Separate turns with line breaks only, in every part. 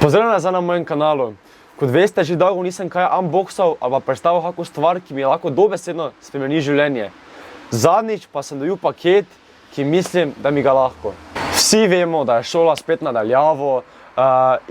Pozdravljena nazaj na mojem kanalu. Kot veste, že dolgo nisem kaj unboxal ali pa predstavil kako stvar, ki mi lahko dobesedno spremeni življenje. Zadnjič pa sem dobil paket, ki mislim, da mi ga lahko. Vsi vemo, da je šola spet nadaljavo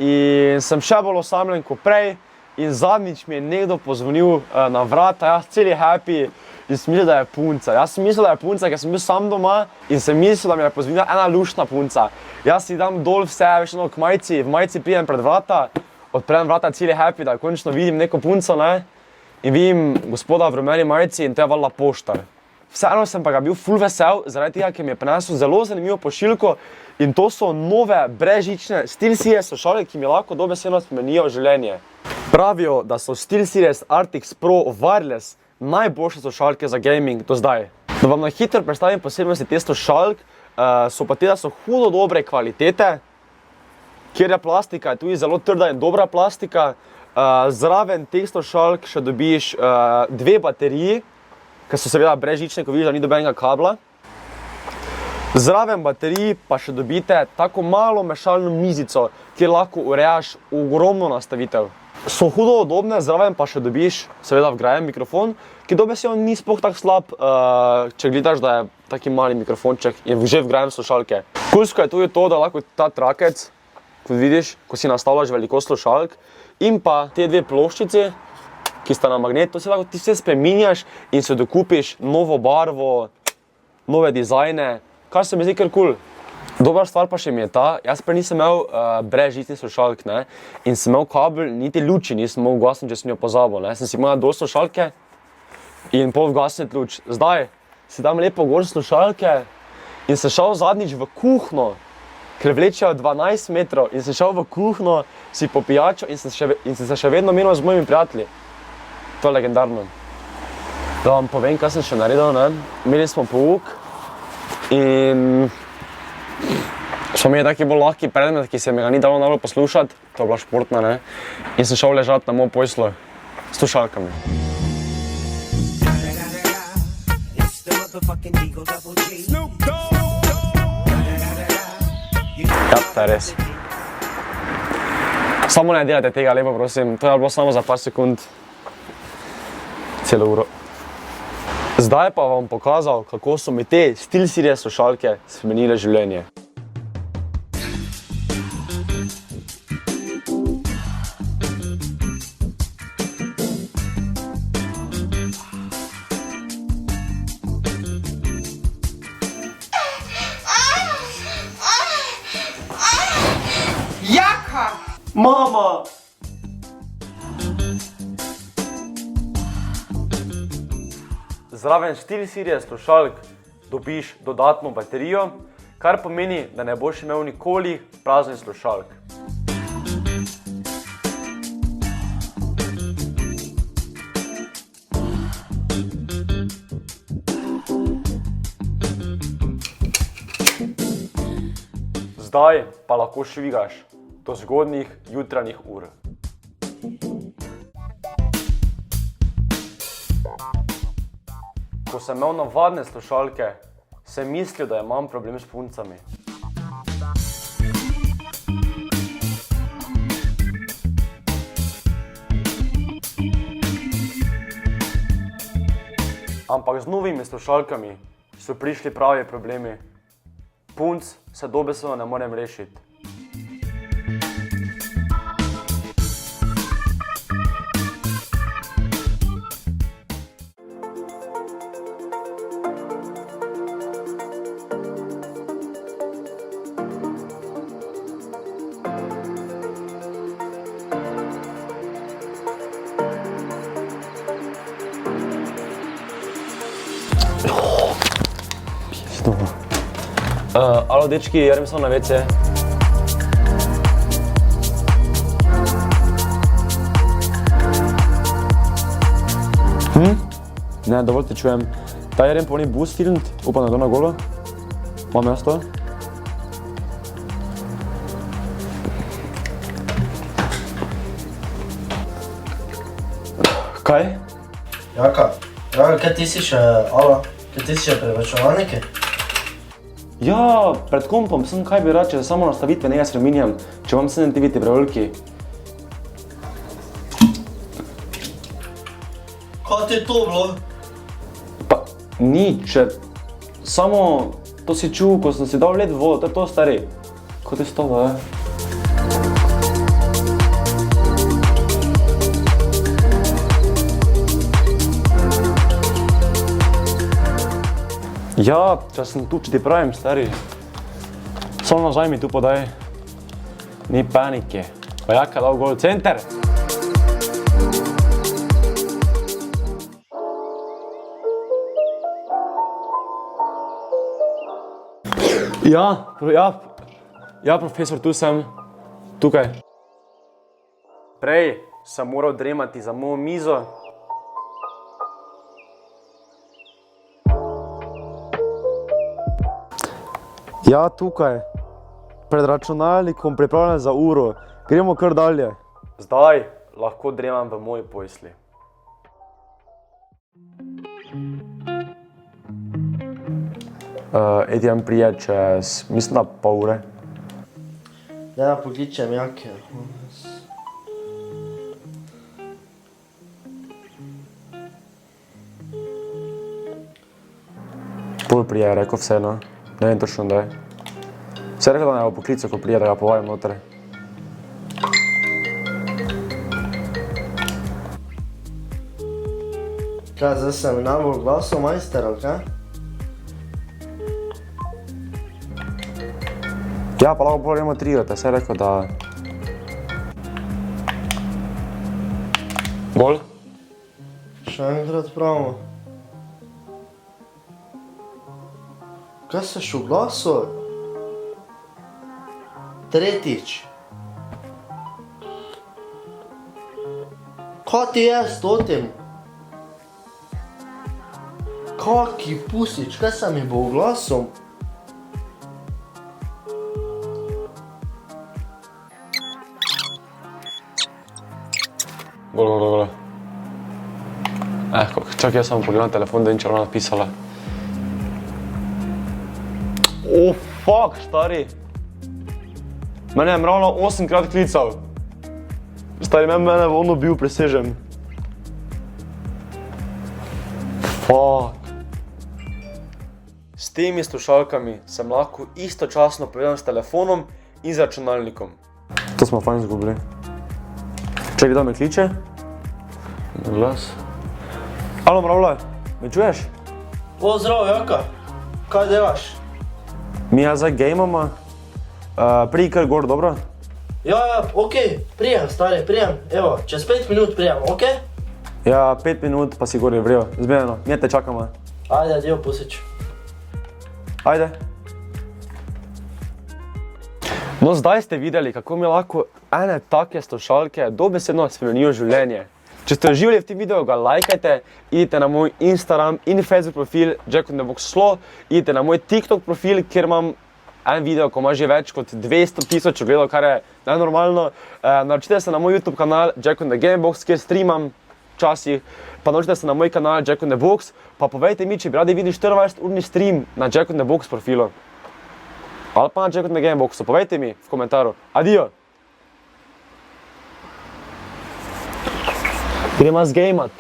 in sem še bolj osamljen kot prej. In zadnjič mi je nekdo pozvonil na vrata, jaz celi happy in sem mislil, da je punca. Jaz sem mislil, da je punca, ker sem bil sam doma in sem mislil, da mi je pozvonila ena luštna punca. Jaz si dam dol vse, veš, v majici pridem pred vrata, odprem vrata celi happy, da končno vidim neko punco, ne? In vidim gospoda v rumeni majici in to je valjda poštar. Vseeno sem pa ga bil ful vesel, zaradi tega, ker mi je prinesel zelo zanimivo pošiljko in to so nove brezžične SteelSeries slušalke, ki mi lahko dobesedno spremenijo življenje. Pravijo, da so SteelSeries Arctis Pro Wireless najboljše slušalke za gaming do zdaj. Da vam na hitro predstavim posebnosti teh slušalk, so pa te, da so hudo dobre kvalitete, kjer je plastika, je tudi zelo trda in dobra plastika. Zraven teh slušalk še dobiš dve bateriji, ki so seveda brezžične, ko vidiš, da ni dobenega kabla. Zraven bateriji pa še dobite tako malo mešalno mizico, kjer lahko urejaš ogromno nastavitev. So hudo udobne, zraven pa še dobiš seveda vgrajen mikrofon, ki dobesedno ni sploh tako slab, če gledaš, da je taki mali mikrofonček in že vgrajen v slušalke. Kulsko je tudi to, da lahko ta trakec, kot vidiš, ko si nastavljaš velikost slušalk, in pa te dve ploščici, ki sta na magnet, to si lahko ti vse spreminjaš in se dokupiš novo barvo, nove dizajne, kar se mi zdi kar kul. Dobra stvar pa še mi je ta, jaz prej nisem imel brezžičnih slušalk, ne, in sem imel kabel, niti luči nisem mogel ugasniti, če sem jo pozabil, ne, sem si imel dol slušalke in pol ugasniti luč. Zdaj si dam lepo gor slušalke in sem šel zadnjič v kuhno, ker vlečejo 12 metrov in sem šel v kuhno, si po pijačo in sem se še vedno menil z mojimi prijatelji. To je legendarno. Da vam povem, kaj sem še naredil, ne, imeli smo pouk in smo imeli taki bolj lahki predmet, ki se mi ga ni dalo najbolj poslušati, to je bila športna, ne, in sem šel ležati na moj poslu s slušalkami. Ja, to je res. Samo ne delajte tega, lepo prosim, to je bilo samo za par sekund, celo uro. Zdaj pa vam pokazal, kako so mi te SteelSeries slušalke spremenile življenje.
Jaka!
Mama! Zraven SteelSeries slušalk dobiš dodatno baterijo, kar pomeni, da ne boš imel nikoli praznih slušalk. Zdaj pa lahko švigaš do zgodnjih jutranjih ur. Ko sem imel navadne slušalke, sem mislil, da imam problem s puncami. Ampak z novimi slušalkami so prišli pravi problemi. Punc se dobesedno ne morem rešiti. Alo, dečki, jarim sem na WC. Ne, dovolj te čujem. Ta jarim pa ni bus filmt, upam, da je to na golo. Imam jaz to? Kaj?
Jaka, kaj ti si še, alo, kaj ti si še pri računalniki?
Ja, pred kompom sem kaj bi rad, če samo nastavitve ne spreminjam, če imam 7 TV preveliki.
Kaj ti je to bilo?
Pa nič, samo to si čul, ko sem si dal led v vodo, to je to, stari. Kaj ti je s tobo, Ja, če sem tu, če ti pravim, stari. Samo nazaj mi tu podaj. Ni panike. Pa Jaka dal gol, center! Ja, profesor, tu sem. Tukaj. Prej sem moral dremati za mojo mizo. Ja, tukaj. Pred računalnikom pripravljen za uro. Gremo kar dalje. Zdaj lahko dremam v moji posli. Edjan prije čez, mislim, da pol ure.
Da pokličem Jake.
Pol prije je rekel vseeno. Ne vem točno da je. Vse rekel, da ne bo poklical, ko prije, da ga povajam noter.
Kaj, zdaj sem najbolj glasov majster, ali kaj?
Ja, pa lahko gremo trigrati, vse rekel, da... Gol?
Še enkrat pravimo. Kaj se še oglasil? Tretjič. Kaj ti je s totim? Kaki pusič, kaj se mi bo oglasil?
Gol. Čakaj, jaz samo pogledam telefon, da ni če ona napisala. Fuck, stari. Mene je ravno 8-krat klical. Stari, mene je ono bil, presežem. Fuck. S temi slušalkami sem lahko istočasno povedal s telefonom in z računalnikom. To smo fajn zgubili. Čekaj, da me kliče. Glas. Alo, Mravlja, me čuješ?
Zdravo, Jaka. Kaj delaš?
Mi zdaj gamama. Pridi kar gor, dobro?
Ja, okej, prijem, stari, prijem. Evo, čez 5 minut prijem, okej?
Ja, 5 minut pa si gor je vrijo. Zmenjeno, mi te čakamo.
Ajde, adijo, pusič.
Ajde. No, zdaj ste videli, kako mi lahko ene take slušalke dobesedno spremenijo življenje. Če ste uživali v tem videu, ga lajkajte, idite na moj Instagram in Facebook profil Jack in the Box Slo, idite na moj TikTok profil, kjer imam en video, ko ima že več kot 200,000 ogledov, kar je nenormalno. Naročite se na moj YouTube kanal Jack in the Game Box, kjer streamam včasih, pa naročite se na moj kanal Jack in the Box, pa povejte mi, če bi radi videli 24-urni stream na Jack in the Box profilu. Ali pa na Jack in the Game Boxu, povejte mi v komentaru. Adijo! Gremo zgameat.